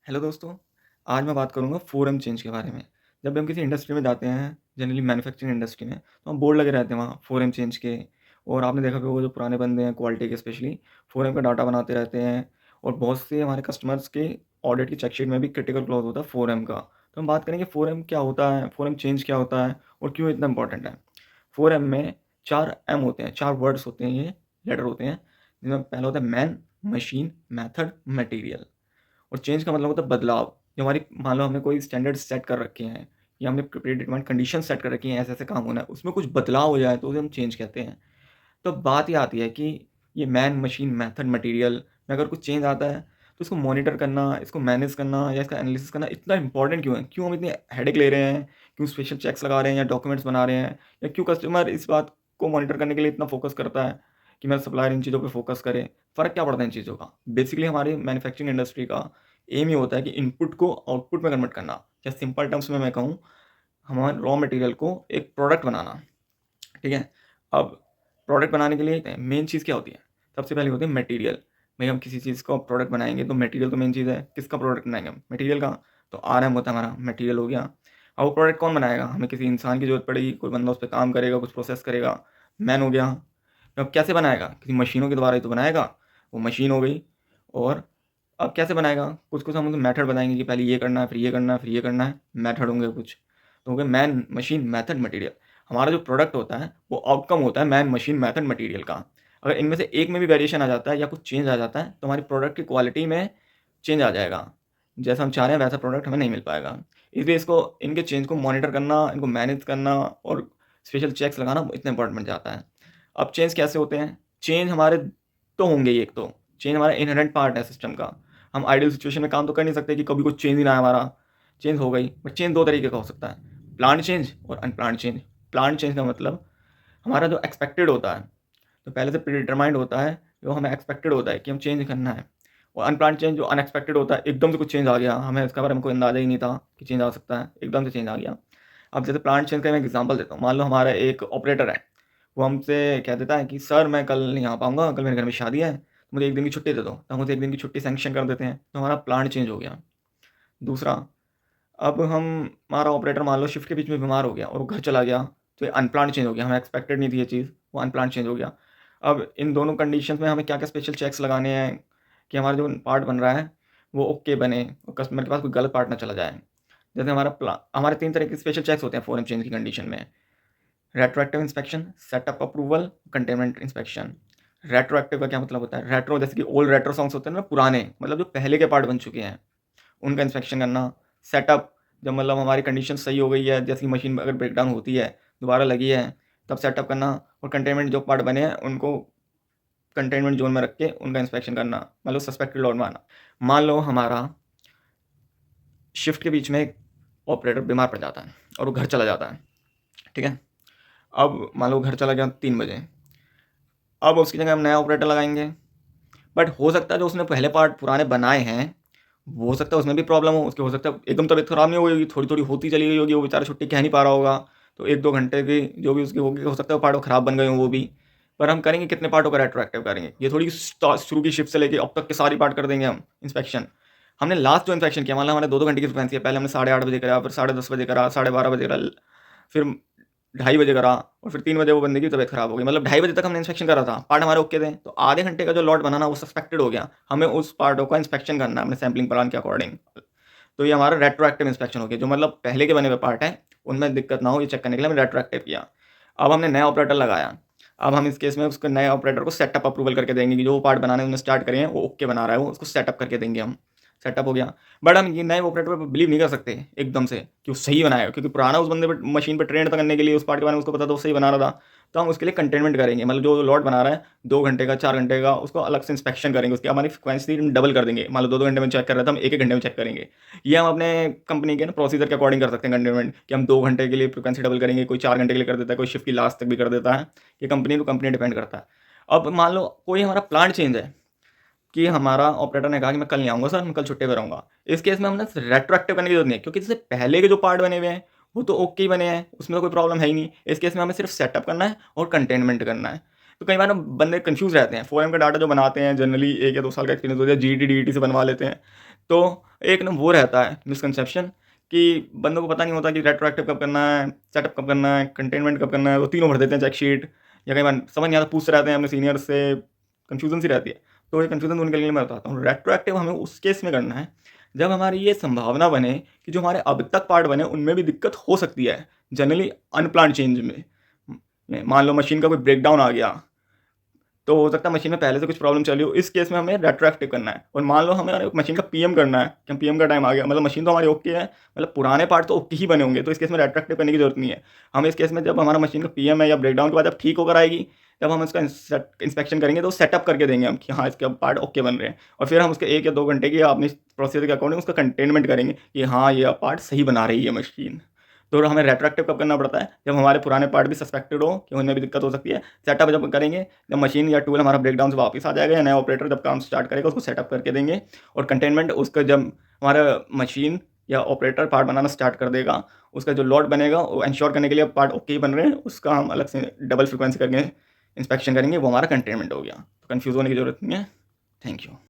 Hello दोस्तों, आज मैं बात करूँगा 4M चेंज के बारे में। जब भी हम किसी इंडस्ट्री में जाते हैं, जनरली मैन्युफैक्चरिंग इंडस्ट्री में, तो हम बोर्ड लगे रहते हैं वहाँ 4M चेंज के। और आपने देखा होगा वो जो पुराने बंदे हैं क्वालिटी के स्पेशली 4M का डाटा बनाते रहते हैं। और बहुत से हमारे कस्टमर्स के ऑडिट की चेकशीट में भी क्रिटिकल क्लॉज़ होता है 4M का। तो हम बात करेंगे 4M क्या होता है, 4M चेंज क्या होता है और क्यों इतना इंपॉर्टेंट है। 4M में 4 M होते हैं, 4 वर्ड्स होते हैं, ये लेटर होते हैं, जिनमें पहला होता है मैन, मशीन, मेथड, मटेरियल। और चेंज का मतलब होता है बदलाव। जो हमारी मान लो हमने कोई स्टैंडर्ड सेट कर रखे हैं या हमने प्री डिटरमाइंड कंडीशन सेट कर रखी हैं, ऐसे-ऐसे काम होना है, उसमें कुछ बदलाव हो जाए तो उसे हम चेंज कहते हैं। तो बात ये आती है कि ये मैन, मशीन, मेथड, मटेरियल में अगर कुछ चेंज आता है, तो इसको मॉनिटर करना, इसको मैनेज करना या इसका एनालिसिस करना इतना इंपॉर्टेंट क्यों है? क्यों हम इतनी हेडेक ले रहे हैं? क्यों स्पेशल चेक्स लगा रहे हैं या डॉक्यूमेंट्स बना रहे हैं? या क्यों कस्टमर इस बात को मॉनिटर करने के लिए इतना फोकस करता है कि मेरा सप्लायर इन चीज़ों पे फोकस करे? फ़र्क क्या पड़ता है इन चीज़ों का? बेसिकली हमारी मैन्युफैक्चरिंग इंडस्ट्री का एम ये होता है कि इनपुट को आउटपुट में कन्वर्ट करना, या सिंपल टर्म्स में मैं कहूँ, हमारे रॉ मटेरियल को एक प्रोडक्ट बनाना। ठीक है? अब प्रोडक्ट बनाने के लिए मेन चीज़ क्या होती है? सबसे पहले होती है मटेरियल। भई हम किसी चीज़ का प्रोडक्ट बनाएँगे तो मटेरियल तो मेन चीज़ है। किसका प्रोडक्ट बनाएँगे हम? मटेरियल का। तो आरएम होता है हमारा, मटेरियल हो गया। अब वो प्रोडक्ट कौन बनाएगा? हमें किसी इंसान की ज़रूरत पड़ेगी, कोई बंदा उस पे काम करेगा, कुछ प्रोसेस करेगा, मैन हो गया। अब कैसे बनाएगा? किसी मशीनों के द्वारा ही तो बनाएगा, वो मशीन हो गई। और अब कैसे बनाएगा? कुछ-कुछ हम उसे मेथड बताएँगे कि पहले ये करना है, फिर ये करना है, फिर ये करना है, मेथड होंगे कुछ। तो हो गए मैन, मशीन, मेथड, मटेरियल। हमारा जो प्रोडक्ट होता है, वो आउटकम होता है मैन, मशीन, मेथड, मटेरियल का। अगर इनमें से एक में भी वेरिएशन आ जाता है या कुछ चेंज आ जाता है, तो हमारी प्रोडक्ट की क्वालिटी में चेंज आ जाएगा। जैसा हम चाह रहे हैं वैसा प्रोडक्ट हमें नहीं मिल पाएगा। इसलिए इसको इनके चेंज को मॉनिटर करना, इनको मैनेज करना और स्पेशल चेक्स लगाना इतना इम्पोर्टेंट बन जाता है। अब चेंज कैसे होते हैं? चेंज हमारे तो होंगे ही एक तो। चेंज हमारा इन्हेरेंट पार्ट है सिस्टम का। हम आइडियल सिचुएशन में काम तो कर नहीं सकते कि कभी कुछ चेंज ही ना आए हमारा। चेंज हो गई, बट चेंज 2 तरीके का हो सकता है, प्लान्ड चेंज और अनप्लान्ड चेंज। प्लान्ड चेंज का मतलब हमारा जो एक्सपेक्टेड होता है, तो पहले से प्रीडिटरमाइंड होता है, जो हमें एक्सपेक्टेड होता है कि हम चेंज करना है। और अनप्लान्ड चेंज जो अनएक्सपेक्टेड होता है, एकदम से कुछ चेंज आ गया, हमें इसके बारे में कोई अंदाज़ा ही नहीं था कि चेंज आ सकता है, एकदम से चेंज आ गया। अब जैसे प्लान्ड चेंज का मैं एग्ज़ाम्पल देता हूँ। मान लो हमारा एक ऑपरेटर है, वो हमसे कह देता है कि सर मैं कल नहीं आ पाऊँगा, कल मेरे घर में शादी है, तो मुझे 1 दिन की छुट्टी दे दो। तो हम उसे 1 दिन की छुट्टी सैंक्शन कर देते हैं, तो हमारा प्लान चेंज हो गया। दूसरा, अब हम हमारा ऑपरेटर मान लो शिफ्ट के बीच में बीमार हो गया और वो घर चला गया, तो ये अनप्लान्ड चेंज हो गया, हमें एक्सपेक्टेड नहीं थी ये चीज़, वो अनप्लान्ड चेंज हो गया। अब इन दोनों कंडीशंस में हमें क्या-क्या स्पेशल चेक्स लगाने हैं कि हमारा जो पार्ट बन रहा है, वो ओके बने और कस्टमर के पास कोई गलत पार्ट ना चला जाए। जैसे हमारे 3 तरह के स्पेशल चेक्स होते हैं 4M चेंज की कंडीशन में। Retroactive inspection, setup approval, containment inspection. Retroactive का क्या मतलब होता है? रेट्रो जैसे कि ओल्ड रेट्रो सॉन्ग्स होते हैं ना पुराने, मतलब जो पहले के पार्ट बन चुके हैं, उनका इंस्पेक्शन करना। सेटअप जब मतलब हमारी कंडीशन सही हो गई है, जैसी मशीन अगर ब्रेकडाउन होती है, दोबारा लगी है, तब सेटअप करना। और कंटेनमेंट जो पार्ट बने हैं, उनको कंटेनमेंट ज़ोन में रख के उनका इंस्पेक्शन करना, मतलब सस्पेक्टेड लॉट में आना। मान लो हमारा शिफ्ट के बीच में एक ऑपरेटर बीमार पड़ जाता है और वो घर चला जाता है, ठीक है? अब मान लो घर चला गया 3 बजे, अब उसकी जगह हम नया ऑपरेटर लगाएँगे, बट हो सकता है जो उसने पहले पार्ट पुराने बनाए हैं, वो हो सकता है उसमें भी प्रॉब्लम हो, उसकी हो सकता है एकदम तबीयत खराब नहीं हुई होगी, थोड़ी-थोड़ी होती चली गई होगी, वो बेचारा छुट्टी कह नहीं पा रहा होगा, तो 1-2 घंटे की जो भी उसकी होगी, हो सकता है वो पार्ट खराब बन गए हों वो भी। पर हम करेंगे कितने पार्टों का रेट्रोएक्टिव करेंगे, ये थोड़ी शुरू की शिफ्ट से लेके अब तक के सारी पार्ट कर देंगे हम इंस्पेक्शन। हमने लास्ट जो इंस्पेक्शन किया, मान लो हमारे 2-2 घंटे की फ्रीक्वेंसी है, पहले हमने 8:30 बजे करा, फिर 10:30 बजे करा, 12:30 बजे करा, फिर 2:30 बजे करा और फिर 3 बजे वो बंदे की तबीयत खराब हो गई। मतलब 2:30 बजे तक हमने इंस्पेक्शन करा था, पार्ट हमारे ओके थे। तो आधे घंटे का जो लॉट बना ना, वो सस्पेक्टेड हो गया। हमें उस पार्टों का इंस्पेक्शन करना है अपने सैंपलिंग प्लान के अकॉर्डिंग। तो ये हमारा रेट्रोएक्टिव इंस्पेक्शन हो गया, जो मतलब पहले के बने हुए पार्ट हैं, उनमें दिक्कत ना हो ये चेक करने के लिए हमने रेट्रोएक्टिव किया। अब हमने नया ऑपरेटर लगाया। अब हम इस केस में उसको नए ऑपरेटर को सेटअप अप्रूवल करके देंगे कि जो वो पार्ट बनाने उन्होंने स्टार्ट करे हैं, वो ओके बना रहा है वो, उसको सेटअप करके देंगे हम। सेटअप हो गया। बट हम ये नए ऑपरेटर पे बिलीव नहीं कर सकते एकदम से कि वो सही बनाएगा, क्योंकि पुराना उस बंदे पे मशीन पे ट्रेंड करने के लिए उस पार्ट के बारे में उसको पता था वो सही बना रहा था। तो हम उसके लिए कंटेनमेंट करेंगे, मतलब जो लॉट बना रहा है 2 घंटे का, 4 घंटे का, उसको अलग से इंस्पेक्शन करेंगे। उसकी हमारी फ्रीक्वेंसी डबल कर देंगे। मान लो 2-2 घंटे में चेक कर रहा था, हम 1-1 घंटे में चेक करेंगे। ये हम अपने कंपनी के ना प्रोसीजर के अकॉर्डिंग कर सकते हैं कंटेनमेंट, कि हम 2 घंटे के लिए फ्रीक्वेंसी डबल करेंगे, कोई 4 घंटे के लिए कर देता है, कोई शिफ्ट की लास्ट तक भी कर देता है। ये कंपनी टू कंपनी डिपेंड करता है। अब मान लो कोई हमारा प्लांट चेंज है, कि हमारा ऑपरेटर ने कहा कि मैं कल नहीं आऊँगा सर, मैं कल छुट्टी पे रहूँगा। इस केस में हमने रेट्रोएक्टिव करने की ज़रूरत नहीं है, क्योंकि जैसे पहले के जो पार्ट बने हुए हैं, वो तो ओके ही बने हैं, उसमें तो कोई प्रॉब्लम है ही नहीं। इस केस में हमें सिर्फ सेटअप करना है और कंटेनमेंट करना है। तो कई बार ना बंदे कन्फ्यूज़ रहते हैं, 4M का डाटा जो बनाते हैं जनरली 1 या 2 साल का एक्सपीरियंस होता है, जीईटी, डीईटी से बनवा लेते हैं। तो एक ना वो रहता है मिसकंसेप्शन कि बंदों को पता नहीं होता कि रेट्रोएक्टिव कब करना है, सेटअप कब करना है, कंटेनमेंट कब करना है, वो तीनों भर देते हैं चेक शीट या कई बार समझ नहीं आता, पूछते रहते हैं अपने सीनियर से, कन्फ्यूज़न सी रहती है। तो ये कन्फ्यूज़न दूर करने के लिए मैं बताता हूँ, रेट्रोएक्टिव हमें उस केस में करना है, जब हमारी ये संभावना बने कि जो हमारे अब तक पार्ट बने, उनमें भी दिक्कत हो सकती है, जनरली अनप्लान्ड चेंज में। मान लो मशीन का कोई ब्रेकडाउन आ गया, तो हो सकता है मशीन में पहले से कुछ प्रॉब्लम चली हो, इस केस में हमें रेट्रोएक्टिव करना है। और मान लो हमें मशीन का पीएम करना है कि पीएम का टाइम आ गया, मतलब मशीन तो हमारी ओके है, मतलब पुराने पार्ट तो ओके ही बने होंगे, तो इस केस में रेट्रोएक्टिव करने की जरूरत नहीं है। हम इस केस में जब हमारा मशीन का पीएम है या ब्रेकडाउन के बाद जब ठीक होकर आएगी, जब हम इसका इंस्पेक्शन करेंगे तो सेटअप करके देंगे हम कि हाँ इसके पार्ट ओके बन रहे हैं, और फिर हम उसके 1 या 2 घंटे की अपनी प्रोसीजर के अकॉर्डिंग उसका कंटेनमेंट करेंगे कि हाँ ये पार्ट सही बना रही है मशीन। तो हमें रेट्रोएक्टिव कब करना पड़ता है, जब हमारे पुराने पार्ट भी सस्पेक्टेड हो कि उनमें भी दिक्कत हो सकती है। सेटअप जब करेंगे, जब मशीन या टूल हमारा ब्रेकडाउन से वापस आ जाएगा या नया ऑपरेटर जब काम स्टार्ट करेगा उसको सेटअप करके देंगे। और कंटेनमेंट उसका जब हमारा मशीन या ऑपरेटर पार्ट बनाना स्टार्ट कर देगा, उसका जो लोड बनेगा वो इंश्योर करने के लिए पार्ट ओके ही बन रहे हैं, उसका हम अलग से डबल फ्रीक्वेंसी करके इंस्पेक्शन करेंगे, वो हमारा कंटेनमेंट हो गया। तो कन्फ्यूज़ होने की ज़रूरत नहीं है। Thank you.